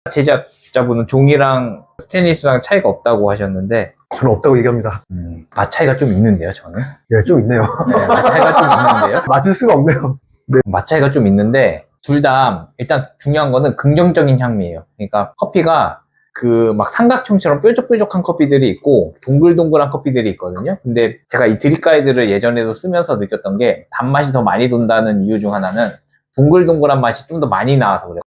제작자분은 종이랑 스테인리스랑 차이가 없다고 하셨는데 저는 없다고 얘기합니다. 맛 차이가 좀 있는데요, 저는. 예, 좀 있네요. 네, 맛 차이가 좀 있는데요. 맞을 수가 없네요. 맛 차이가 좀 있는데 둘 다 일단 중요한 거는 긍정적인 향미예요. 그러니까 커피가 그 막 삼각형처럼 뾰족뾰족한 커피들이 있고 동글동글한 커피들이 있거든요. 근데 제가 이 드립 가이드를 예전에도 쓰면서 느꼈던 게 단맛이 더 많이 돈다는 이유 중 하나는 동글동글한 맛이 좀 더 많이 나와서 그래요.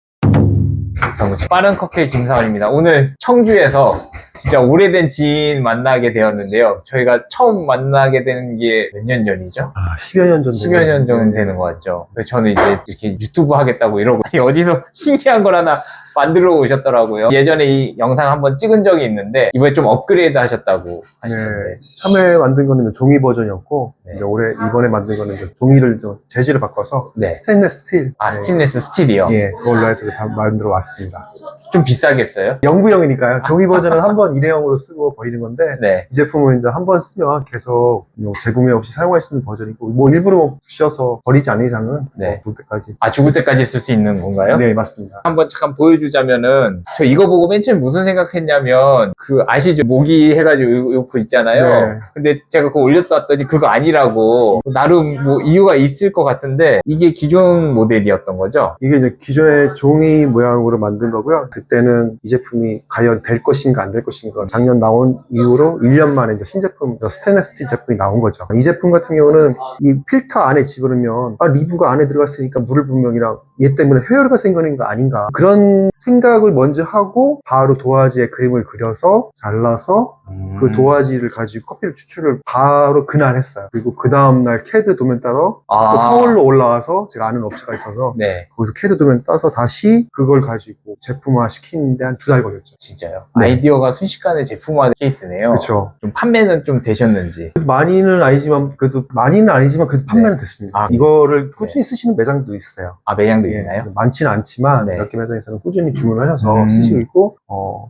빠른 커피의 김사원입니다. 오늘 청주에서 진짜 오래된 지인 만나게 되었는데요. 저희가 처음 만나게 된 게 몇 년 전이죠? 10여 년 전. 10여 년 정도 되는 것 같죠. 그래서 저는 이제 이렇게 유튜브 하겠다고 이러고 아니, 어디서 신기한 걸 하나 만들어 오셨더라고요. 예전에 이 영상 한번 찍은 적이 있는데 이번에 좀 업그레이드 하셨다고 하시는데 처음에 만든 거는 종이 버전이었고 네. 이제 이번에 만든 거는 이제 종이를 좀 재질을 바꿔서 네. 스테인레스 스틸. 스테인리스 스틸이요? 예, 그걸로 해서 만들어 왔습니다. 좀 비싸겠어요? 영구형이니까요. 종이 버전은 한 번 일회용으로 쓰고 버리는 건데 네. 이 제품은 이제 한 번 쓰면 계속 재구매 없이 사용할 수 있는 버전이고 뭐 일부러 부셔서 버리지 않는 이상은 네. 죽을 때까지. 죽을 때까지 쓸 수 있는 건가요? 네, 맞습니다. 한번 잠깐 보여주자면은 저 이거 보고 맨 처음에 무슨 생각했냐면 그 아시죠? 모기 해가지고 요거 있잖아요. 네. 근데 제가 그거 올렸더니 그거 아니라고 나름 뭐 이유가 있을 것 같은데 이게 기존 모델이었던 거죠? 이게 이제 기존의 종이 모양으로 만든 거고요. 그때는 이 제품이 과연 될 것인가 안 될 것인가 작년 나온 이후로 1년 만에 이제 신제품 스테인리스 스틸 제품이 나온 거죠. 이 제품 같은 경우는 이 필터 안에 집어넣으면 리브가 안에 들어갔으니까 물을 분명이랑 얘 때문에 회열가 생기는 거 아닌가 그런 생각을 먼저 하고 바로 도화지에 그림을 그려서 잘라서 그 도화지를 가지고 커피를 추출을 바로 그날 했어요. 그리고 그 다음날 캐드 도면 따러 또 서울로 올라와서 제가 아는 업체가 있어서 네. 거기서 캐드 도면 따서 다시 그걸 가지고 제품화 시키는데 한 2달 걸렸죠. 진짜요? 네. 아이디어가 순식간에 제품화 케이스네요. 그렇죠. 좀 판매는 좀 되셨는지. 많이는 아니지만 그래도 판매는 됐습니다. 이거를 꾸준히 쓰시는 매장도 있어요. 매장도 예, 있나요? 많지는 않지만 네. 몇 개 매장에서는 꾸준히 주문하셔서 쓰시고 있고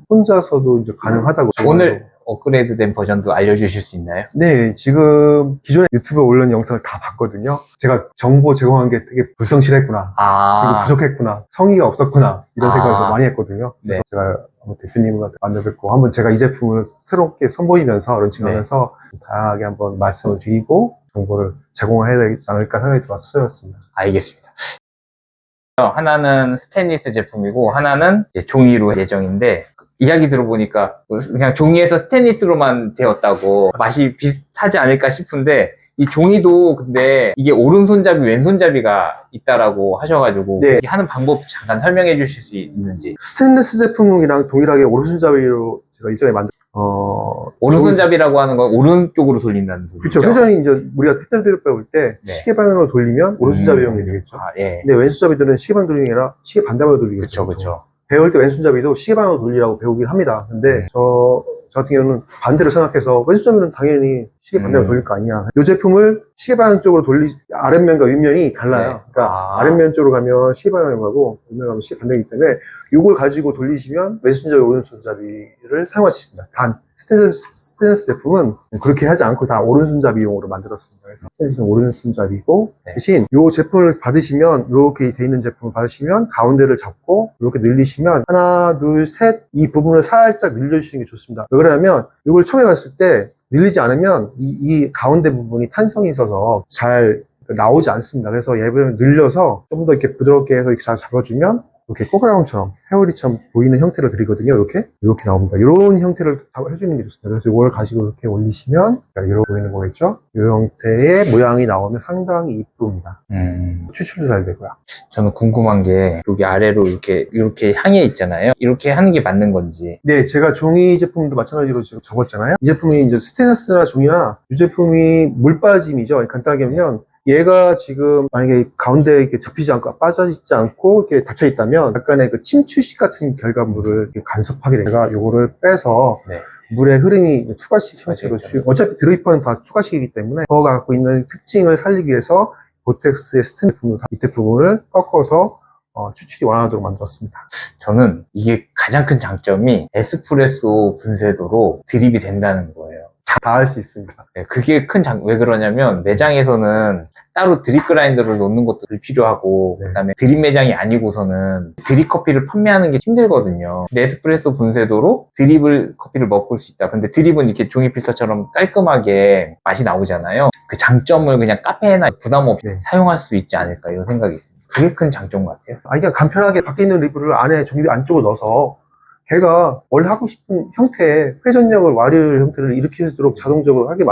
혼자서도 이제 가능하다고. 오늘 업그레이드된 버전도 알려주실 수 있나요? 네, 지금 기존에 유튜브에 올린 영상을 다 봤거든요. 제가 정보 제공한 게 되게 불성실했구나. 그리고 부족했구나. 성의가 없었구나. 이런 생각을 좀 많이 했거든요. 그래서 네. 제가 대표님한테 만나뵙고 한번 제가 이 제품을 새롭게 선보이면서 런칭하면서 다양하게 한번 말씀을 드리고 정보를 제공을 해야 되지 않을까 생각이 들어서 수요였습니다. 알겠습니다. 하나는 스테인리스 제품이고 하나는 이제 종이로 예정인데 이야기 들어보니까 그냥 종이에서 스테인리스로만 되었다고 맛이 비슷하지 않을까 싶은데 이 종이도 근데 이게 오른손잡이 왼손잡이가 있다라고 하셔가지고 네. 하는 방법 잠깐 설명해 주실 수 있는지. 스테인리스 제품이랑 동일하게 오른손잡이로 제가 이전에 오른손잡이라고 하는 건 오른쪽으로 돌린다는 소리죠? 그렇죠. 회전이 이제 우리가 페달을 빼올 때 시계 방향으로 돌리면 오른손잡이용이 되겠죠. 예. 근데 왼손잡이들은 시계 방향 돌리는 게 아니라 시계 반대방향으로 돌리겠죠. 그렇죠. 배울 때 왼손잡이도 시계 방향으로 돌리라고 배우긴 합니다. 근데 저 같은 경우는 반대로 생각해서 왼손잡이는 당연히 시계 반대로 돌릴 거 아니냐. 이 제품을 시계 방향 쪽으로 아랫면과 윗면이 달라요. 네. 그러니까 아랫면 쪽으로 가면 시계 방향으로 가고 윗면 가면 시계 반대이기 때문에 이걸 가지고 돌리시면 왼손잡이, 오른손잡이를 사용할 수 있습니다. 단 스테인리스 제품은 그렇게 하지 않고 다 오른손잡이용으로 만들었습니다. 그래서 스테인리스는 오른손잡이고 대신 이 제품을 받으시면 이렇게 돼 있는 제품을 받으시면 가운데를 잡고 이렇게 늘리시면 하나, 둘, 셋 이 부분을 살짝 늘려주시는 게 좋습니다. 왜 그러냐면 이걸 처음에 봤을 때 늘리지 않으면 이 가운데 부분이 탄성이 있어서 잘 나오지 않습니다. 그래서 얘를 늘려서 좀 더 이렇게 부드럽게 해서 이렇게 잘 잡아주면 이렇게 꼬가형처럼 헤어리처럼 보이는 형태로 드리거든요. 이렇게 나옵니다. 이런 형태를 해주는 게 좋습니다. 그래서 이걸 가지고 이렇게 올리시면 이렇게 보이는 거겠죠. 이 형태의 모양이 나오면 상당히 이쁩니다. 추출도 잘 되고요. 저는 궁금한 게 여기 아래로 이렇게 향해 있잖아요. 이렇게 하는 게 맞는 건지. 네, 제가 종이 제품도 마찬가지로 지금 적었잖아요. 이 제품이 이제 스테인리스나 종이나 이 제품이 물 빠짐이죠. 간단하게 하면 얘가 지금 만약에 가운데 이렇게 접히지 않고 빠져있지 않고 이렇게 닫혀 있다면 약간의 그 침투식 같은 결과물을 이렇게 간섭하게 돼요. 제가 요거를 빼서 물의 흐름이 투과식 형태로 어차피 드로이퍼는 다 투과식이기 때문에 그거가 갖고 있는 특징을 살리기 위해서 보텍스의 스테인리스 부분 밑에 부분을 꺾어서 추출이 원활하도록 만들었습니다. 저는 이게 가장 큰 장점이 에스프레소 분쇄도로 드립이 된다는 거예요. 다 할 수 있습니다. 네, 그게 왜 그러냐면 매장에서는 따로 드립 그라인더를 놓는 것도 불필요하고 네. 그다음에 드립 매장이 아니고서는 드립 커피를 판매하는 게 힘들거든요. 근데 에스프레소 분쇄도로 드립을 커피를 먹을 수 있다. 근데 드립은 이렇게 종이 필터처럼 깔끔하게 맛이 나오잖아요. 그 장점을 그냥 카페나 부담 없이 네. 사용할 수 있지 않을까 이런 생각이 있습니다. 그게 큰 장점 같아요. 그냥 간편하게 밖에 있는 리뷰를 안에 종이 안쪽으로 넣어서 걔가 원래 하고 싶은 형태의 회전력을 와류 형태를 일으키도록 자동적으로 하게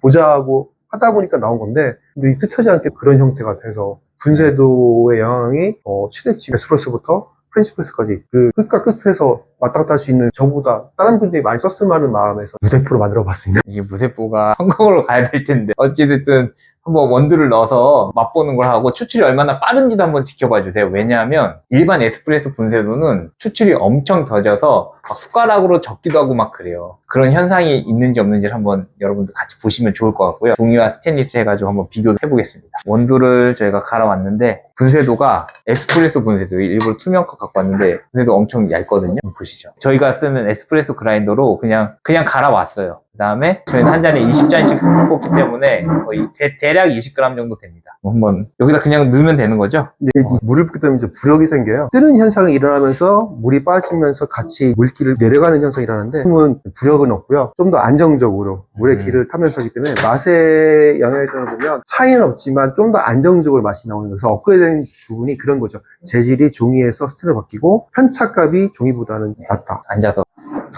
보자고 하다 보니까 나온 건데, 근데 이 뜻하지 않게 그런 형태가 돼서 분쇄도의 영향이 최대치 에스프레소부터 프렌치프레스까지 그 끝과 끝에서 왔다 갔다 할 수 있는 저보다 다른 분들이 많이 썼을 만한 마음에서 무대표로 만들어 봤습니다. 이게 무세포가 성공으로 가야 될 텐데 어찌됐든 한번 원두를 넣어서 맛보는 걸 하고 추출이 얼마나 빠른지도 한번 지켜봐 주세요. 왜냐하면 일반 에스프레소 분쇄도는 추출이 엄청 더뎌서 막 숟가락으로 적기도 하고 막 그래요. 그런 현상이 있는지 없는지를 한번 여러분들 같이 보시면 좋을 것 같고요. 종이와 스테인리스 해가지고 한번 비교해 보겠습니다. 원두를 저희가 갈아왔는데 분쇄도가 에스프레소 분쇄도 일부러 투명컵 갖고 왔는데 분쇄도 엄청 얇거든요. 보시죠. 저희가 쓰는 에스프레소 그라인더로 그냥 갈아왔어요. 그 다음에 저희는 한 잔에 20잔씩 뽑기 때문에 거의 대략 20g 정도 됩니다. 한번 여기다 그냥 넣으면 되는 거죠? 이 물을 붓기 때문에 이제 부력이 생겨요. 뜨는 현상이 일어나면서 물이 빠지면서 같이 물기를 내려가는 현상이 일어나는데, 지금은 부력은 없고요. 좀 더 안정적으로 물의 길을 타면서 하기 때문에 맛의 영향에서는 보면 차이는 없지만 좀 더 안정적으로 맛이 나오는 거예요. 그래서 업그레이드된 부분이 그런 거죠. 재질이 종이에서 스텐으로 바뀌고 편차값이 종이보다는 낮다. 앉아서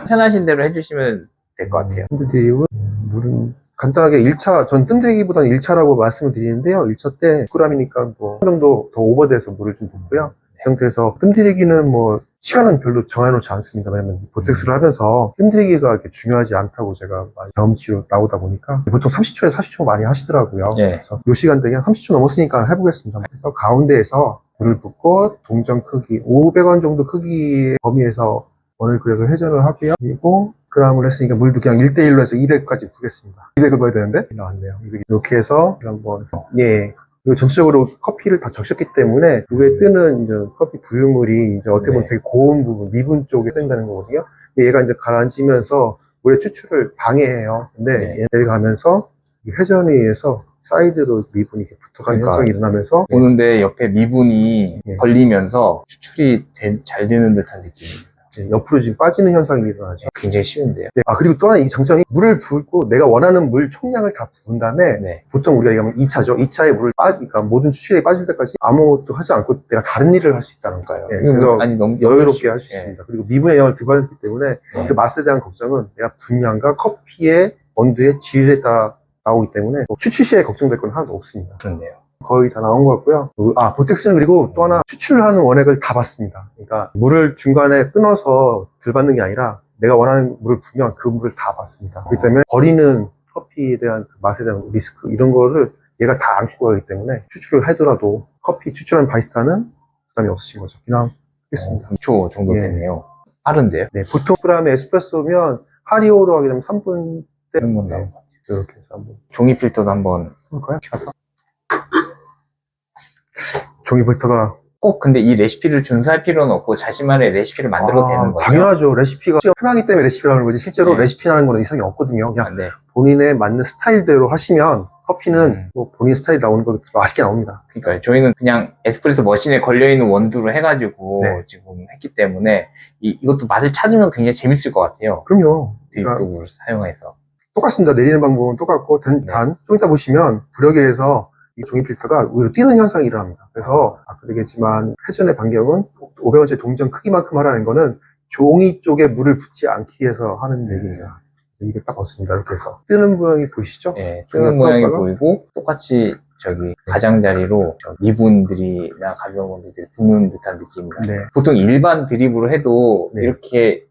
편하신 대로 해주시면 될 것 같아요. 핸드드립은 물은 간단하게 1차, 전 뜸들이기보다는 1차라고 말씀을 드리는데요. 1차 때 10g이니까 뭐, 한 정도 더 오버돼서 물을 좀 붓고요. 이 상태에서 뜸들이기는 뭐, 시간은 별로 정해놓지 않습니다. 왜냐면 보텍스를 하면서 뜸들이기가 이렇게 중요하지 않다고 제가 많이 경험치로 나오다 보니까 보통 30초에 40초 많이 하시더라고요. 예. 그래서 요 시간대에 그냥 30초 넘었으니까 해보겠습니다. 그래서 가운데에서 물을 붓고 동전 크기, 500원 정도 크기의 범위에서 원을 그려서 회전을 하고요. 그리고 그람을 했으니까 물도 그냥 1대1로 해서 200까지 부겠습니다. 200을 넣어야 되는데 나왔네요. 이렇게 해서 한번 그리고 전체적으로 커피를 다 적셨기 때문에 위에 뜨는 이제 커피 부유물이 이제 어떻게 보면 네. 되게 고운 부분, 미분 쪽에 뜬다는 거거든요. 근데 얘가 이제 가라앉으면서 물의 추출을 방해해요. 근데 네. 얘를 가면서 이 회전에 의해서 사이드로 미분이 이렇게 붙어가는 그러니까 현상이 일어나면서 보는데 옆에 미분이 네. 걸리면서 추출이 잘 되는 듯한 느낌입니다. 옆으로 지금 빠지는 현상이 일어나죠. 굉장히 쉬운데요. 네. 그리고 또 하나 이 장점이 물을 붓고 내가 원하는 물 총량을 다 부은 다음에 네. 보통 우리가 얘기하면 2차죠. 2차에 물을 그러니까 모든 추출이 빠질 때까지 아무것도 하지 않고 내가 다른 일을 할 수 있다는 거예요. 네. 그래서 아니, 너무 여유롭게 할 수 예. 있습니다. 그리고 미분의 영향을 덜받기 때문에 그 맛에 대한 걱정은 내가 분량과 커피의 원두의 질에 따라 나오기 때문에 추출 시에 걱정될 건 하나도 없습니다. 그렇네요. 거의 다 나온 것 같고요. 보텍스는 그리고 또 하나 추출하는 원액을 다 받습니다. 그러니까 물을 중간에 끊어서 덜 받는 게 아니라 내가 원하는 물을 부으면 그 물을 다 받습니다. 그렇기 때문에 버리는 커피에 대한 그 맛에 대한 리스크 이런 거를 얘가 다 안고 가기 때문에 추출을 하더라도 커피 추출한 바리스타는 부담이 없으신 거죠. 그냥 하겠습니다. 3초 정도 예. 됐네요. 빠른데요? 네, 보통 그램의 에스프레소면 하리오로 하게 되면 3분 때 한번 나온 것 같아요. 이렇게 해서 한번 종이 필터도 한번 해볼까요? 종이 필터가 꼭 근데 이 레시피를 준수할 필요는 없고 자신만의 레시피를 만들어도 되는 거죠? 당연하죠. 레시피가 편하기 때문에 레시피라는 거지 실제로 네. 레시피라는 거는 이상이 없거든요. 그냥 네. 본인의 맞는 스타일대로 하시면 커피는 뭐 본인 스타일 나오는 거 맛있게 나옵니다. 그러니까 저희는 그냥 에스프레소 머신에 걸려있는 원두로 해가지고 네. 지금 했기 때문에 이것도 맛을 찾으면 굉장히 재밌을 것 같아요. 그럼요. 그러니까 드립독을 사용해서. 똑같습니다. 내리는 방법은 똑같고 단 좀 이따 보시면 부력에 의해서 이 종이 필터가 오히려 뛰는 현상이 일어납니다. 그래서 아까 얘기했지만 회전의 반경은 500원짜리 동전 크기만큼 하라는 거는 종이 쪽에 물을 붓지 않기 위해서 하는 얘기입니다. 이게 딱 없습니다. 이렇게 해서 뜨는 모양이 보이시죠? 네, 뜨는 모양이 보이고 똑같이 저기 가장자리로 미분들이나 가벼운 원두들이 부는 듯한 느낌입니다. 네. 보통 일반 드립으로 해도 네. 이렇게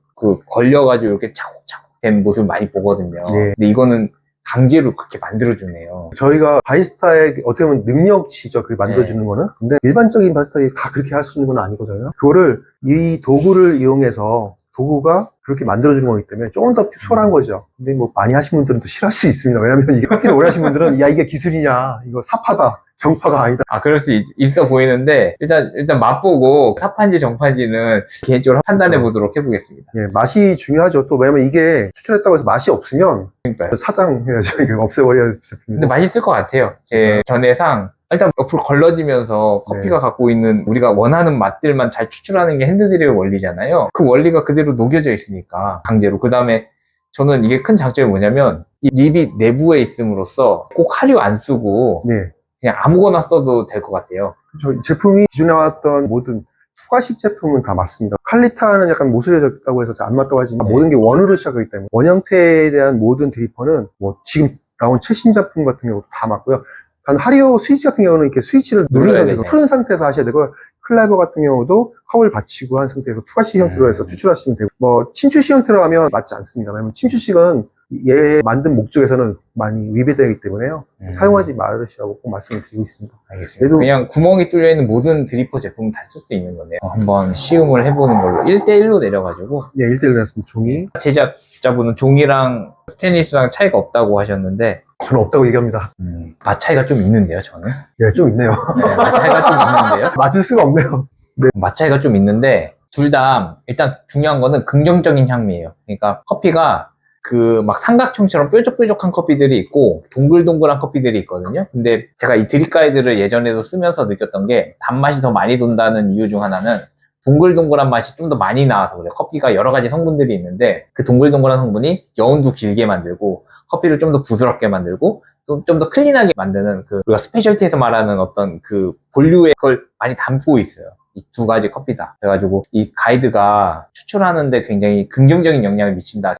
걸려가지고 이렇게 차곡차곡 된 모습을 많이 보거든요. 네. 근데 이거는 강제로 그렇게 만들어주네요. 저희가 바리스타의 어떻게 보면 능력치죠. 그게 만들어주는 네. 거는. 근데 일반적인 바리스타들이 다 그렇게 할 수 있는 건 아니거든요. 그거를 이 도구를 이용해서 도구가 그렇게 만들어주는 거기 때문에 조금 더 수월한 거죠. 근데 뭐 많이 하신 분들은 또 싫어할 수 있습니다. 왜냐면 이게 커피를 오래 하신 분들은 야 이게 기술이냐 이거 삽하다 정파가 아니다. 아, 그럴 수 있어 보이는데, 일단 맛보고 사판지, 정판지는 개인적으로 판단해 보도록 해보겠습니다. 예, 맛이 중요하죠. 또 왜냐면 이게 추천했다고 해서 맛이 없으면 그러니까요. 사장해야죠. 이거 없애버려야 근데 제품이고. 맛있을 것 같아요. 제 견해상. 일단 옆으로 걸러지면서 커피가 갖고 있는 우리가 원하는 맛들만 잘 추출하는 게 핸드드립의 원리잖아요. 그 원리가 그대로 녹여져 있으니까, 강제로. 그 다음에 저는 이게 큰 장점이 뭐냐면, 이 립이 내부에 있음으로써 꼭 하류 안 쓰고, 네. 그냥 아무거나 써도 될 것 같아요. 저 제품이 기존에 나왔던 모든 투과식 제품은 다 맞습니다. 칼리타는 약간 모슬해졌다고 해서 안 맞다고 하지만 네. 모든 게 원으로 시작하기 때문에 원형태에 대한 모든 드리퍼는 뭐 지금 나온 최신 제품 같은 경우도 다 맞고요. 단 하리오 스위치 같은 경우는 이렇게 스위치를 누른 눌러야 상태에서 되죠. 푸른 상태에서 하셔야 되고, 클레버 같은 경우도 컵을 받치고 한 상태에서 투과식 형태로 해서 추출하시면 되고, 뭐 침추식 형태로 하면 맞지 않습니다. 왜냐면 침추식은 얘 만든 목적에서는 많이 위배되기 때문에요. 사용하지 말으시라고 꼭 말씀을 드리고 있습니다. 알겠습니다. 얘도- 그냥 구멍이 뚫려 있는 모든 드리퍼 제품은 다 쓸 수 있는 거네요. 한번 시음을 해보는 걸로 1대1로 내려가지고, 네, 1대1로 했습니다. 종이. 제작자분은 종이랑 스테인리스랑 차이가 없다고 하셨는데, 저는 없다고 얘기합니다. 맛 차이가 좀 있는데요, 저는. 예, 좀 있네요. 네, 맛 차이가 좀 있는데요. 맞을 수가 없네요. 맛 차이가 좀 있는데, 둘 다 일단 중요한 거는 긍정적인 향미예요. 그러니까 커피가 그 막 삼각형처럼 뾰족뾰족한 커피들이 있고 동글동글한 커피들이 있거든요. 근데 제가 이 드립 가이드를 예전에도 쓰면서 느꼈던 게 단맛이 더 많이 돈다는 이유 중 하나는 동글동글한 맛이 좀 더 많이 나와서 그래요. 커피가 여러 가지 성분들이 있는데 그 동글동글한 성분이 여운도 길게 만들고 커피를 좀 더 부드럽게 만들고 좀 더 클린하게 만드는 그 우리가 스페셜티에서 말하는 어떤 그 본류의 그걸 많이 담고 있어요. 이 두 가지 커피다. 그래가지고 이 가이드가 추출하는데 굉장히 긍정적인 영향을 미친다.